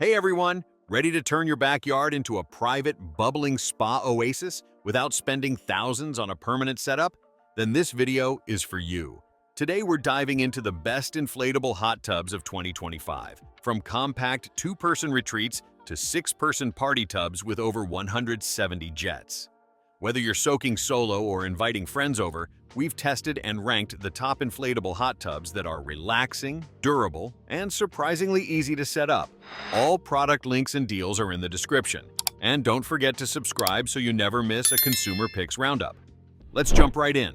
Hey everyone, ready to turn your backyard into a private, bubbling spa oasis without spending thousands on a permanent setup? Then this video is for you. Today we're diving into the best inflatable hot tubs of 2025, from compact two-person retreats to six-person party tubs with over 170 jets. Whether you're soaking solo or inviting friends over, we've tested and ranked the top inflatable hot tubs that are relaxing, durable, and surprisingly easy to set up. All product links and deals are in the description. And don't forget to subscribe so you never miss a Consumer Picks Roundup. Let's jump right in.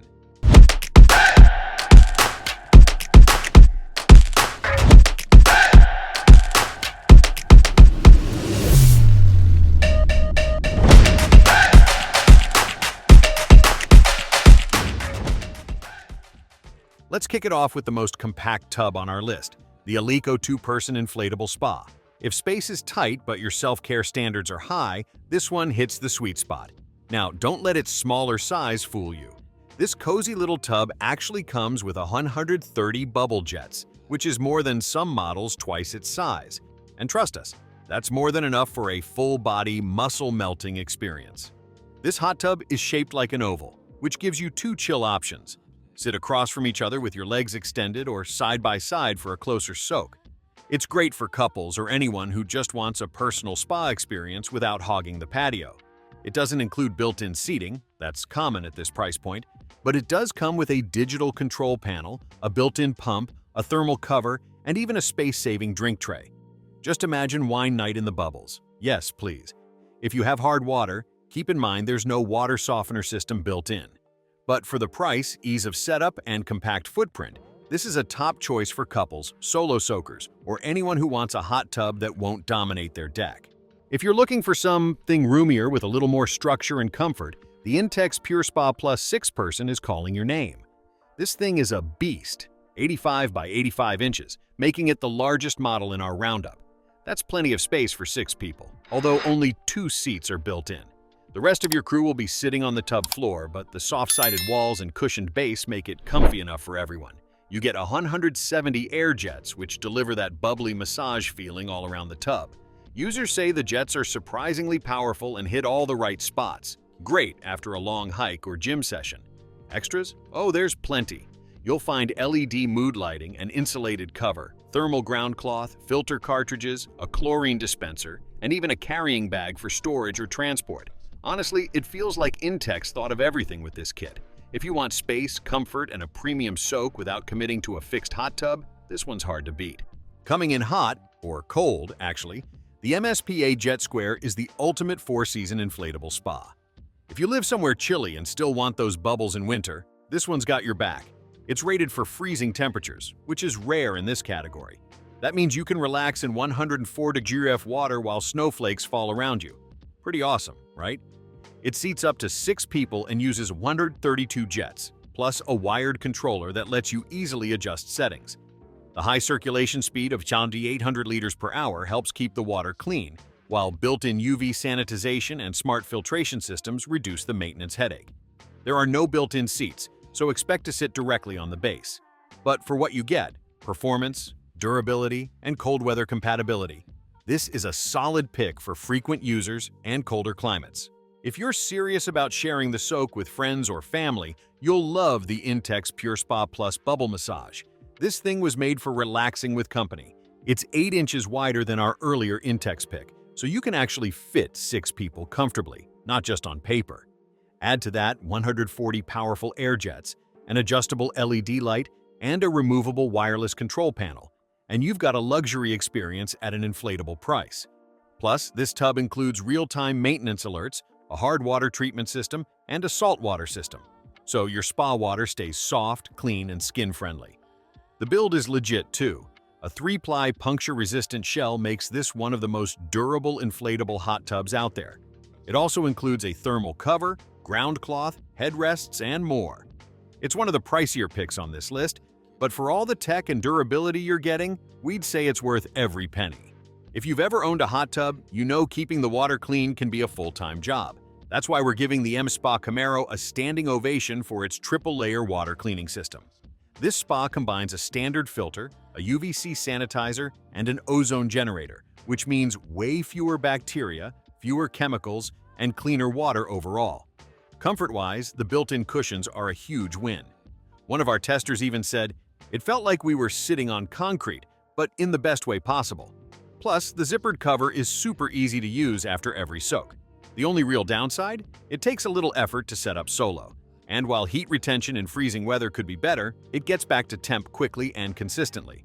Let's kick it off with the most compact tub on our list, the Aleko two-person inflatable spa. If space is tight but your self-care standards are high, this one hits the sweet spot. Now, don't let its smaller size fool you. This cozy little tub actually comes with 130 bubble jets, which is more than some models twice its size. And trust us, that's more than enough for a full-body, muscle-melting experience. This hot tub is shaped like an oval, which gives you two chill options. Sit across from each other with your legs extended or side by side for a closer soak. It's great for couples or anyone who just wants a personal spa experience without hogging the patio. It doesn't include built-in seating, that's common at this price point, but it does come with a digital control panel, a built-in pump, a thermal cover, and even a space-saving drink tray. Just imagine wine night in the bubbles. Yes, please. If you have hard water, keep in mind there's no water softener system built in. But for the price, ease of setup, and compact footprint, this is a top choice for couples, solo soakers, or anyone who wants a hot tub that won't dominate their deck. If you're looking for something roomier with a little more structure and comfort, the Intex Pure Spa Plus 6-person is calling your name. This thing is a beast, 85 by 85 inches, making it the largest model in our roundup. That's plenty of space for 6 people, although only 2 seats are built in. The rest of your crew will be sitting on the tub floor, but the soft-sided walls and cushioned base make it comfy enough for everyone. You get 170 air jets, which deliver that bubbly massage feeling all around the tub. Users say the jets are surprisingly powerful and hit all the right spots. Great after a long hike or gym session. Extras? Oh, there's plenty. You'll find LED mood lighting, an insulated cover, thermal ground cloth, filter cartridges, a chlorine dispenser, and even a carrying bag for storage or transport. Honestly, it feels like Intex thought of everything with this kit. If you want space, comfort, and a premium soak without committing to a fixed hot tub, this one's hard to beat. Coming in hot, or cold actually, the MSPA Jet Square is the ultimate 4-season inflatable spa. If you live somewhere chilly and still want those bubbles in winter, this one's got your back. It's rated for freezing temperatures, which is rare in this category. That means you can relax in 104-degree water while snowflakes fall around you. Pretty awesome, right? It seats up to 6 people and uses 132 jets, plus a wired controller that lets you easily adjust settings. The high circulation speed of 800 liters per hour helps keep the water clean, while built-in UV sanitization and smart filtration systems reduce the maintenance headache. There are no built-in seats, so expect to sit directly on the base. But for what you get, performance, durability, and cold weather compatibility, this is a solid pick for frequent users and colder climates. If you're serious about sharing the soak with friends or family, you'll love the Intex Pure Spa Plus Bubble Massage. This thing was made for relaxing with company. It's 8 inches wider than our earlier Intex pick, so you can actually fit 6 people comfortably, not just on paper. Add to that 140 powerful air jets, an adjustable LED light, and a removable wireless control panel, and you've got a luxury experience at an inflatable price. Plus, this tub includes real-time maintenance alerts, a hard water treatment system, and a saltwater system, so your spa water stays soft, clean, and skin-friendly. The build is legit too. A 3-ply puncture-resistant shell makes this one of the most durable inflatable hot tubs out there. It also includes a thermal cover, ground cloth, headrests, and more. It's one of the pricier picks on this list, but for all the tech and durability you're getting, we'd say it's worth every penny. If you've ever owned a hot tub, you know keeping the water clean can be a full-time job. That's why we're giving the MSPA Camaro a standing ovation for its triple-layer water cleaning system. This spa combines a standard filter, a UVC sanitizer, and an ozone generator, which means way fewer bacteria, fewer chemicals, and cleaner water overall. Comfort-wise, the built-in cushions are a huge win. One of our testers even said, "It felt like we were sitting on concrete, but in the best way possible." Plus, the zippered cover is super easy to use after every soak. The only real downside? It takes a little effort to set up solo. And while heat retention in freezing weather could be better, it gets back to temp quickly and consistently.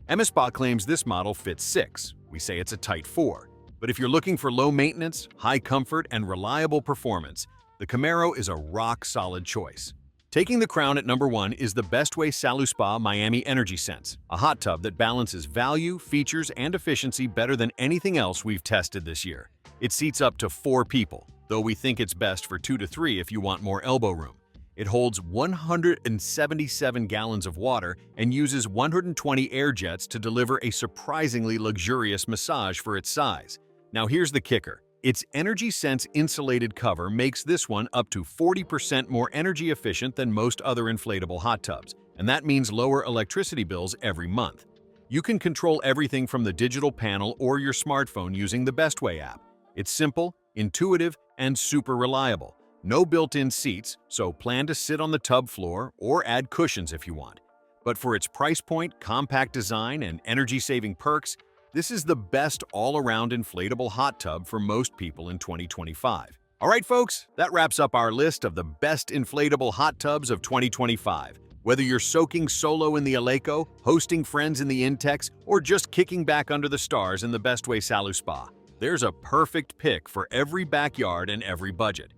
MSPA claims this model fits 6. We say it's a tight 4. But if you're looking for low maintenance, high comfort, and reliable performance, the Camaro is a rock-solid choice. Taking the crown at number 1 is the Bestway SaluSpa Miami Energy Sense, a hot tub that balances value, features, and efficiency better than anything else we've tested this year. It seats up to 4 people, though we think it's best for 2 to 3 if you want more elbow room. It holds 177 gallons of water and uses 120 air jets to deliver a surprisingly luxurious massage for its size. Now here's the kicker. Its Energy Sense insulated cover makes this one up to 40% more energy efficient than most other inflatable hot tubs, and that means lower electricity bills every month. You can control everything from the digital panel or your smartphone using the Bestway app. It's simple, intuitive, and super reliable. No built-in seats, so plan to sit on the tub floor or add cushions if you want. But for its price point, compact design, and energy-saving perks, this is the best all-around inflatable hot tub for most people in 2025. All right, folks, that wraps up our list of the best inflatable hot tubs of 2025. Whether you're soaking solo in the Aleko, hosting friends in the Intex, or just kicking back under the stars in the Bestway SaluSpa, there's a perfect pick for every backyard and every budget.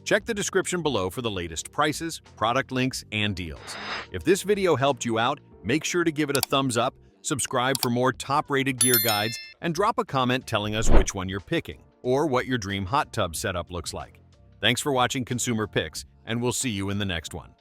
Check the description below for the latest prices, product links, and deals. If this video helped you out, make sure to give it a thumbs up, subscribe for more top-rated gear guides, and drop a comment telling us which one you're picking or what your dream hot tub setup looks like. Thanks for watching Consumer Picks, and we'll see you in the next one.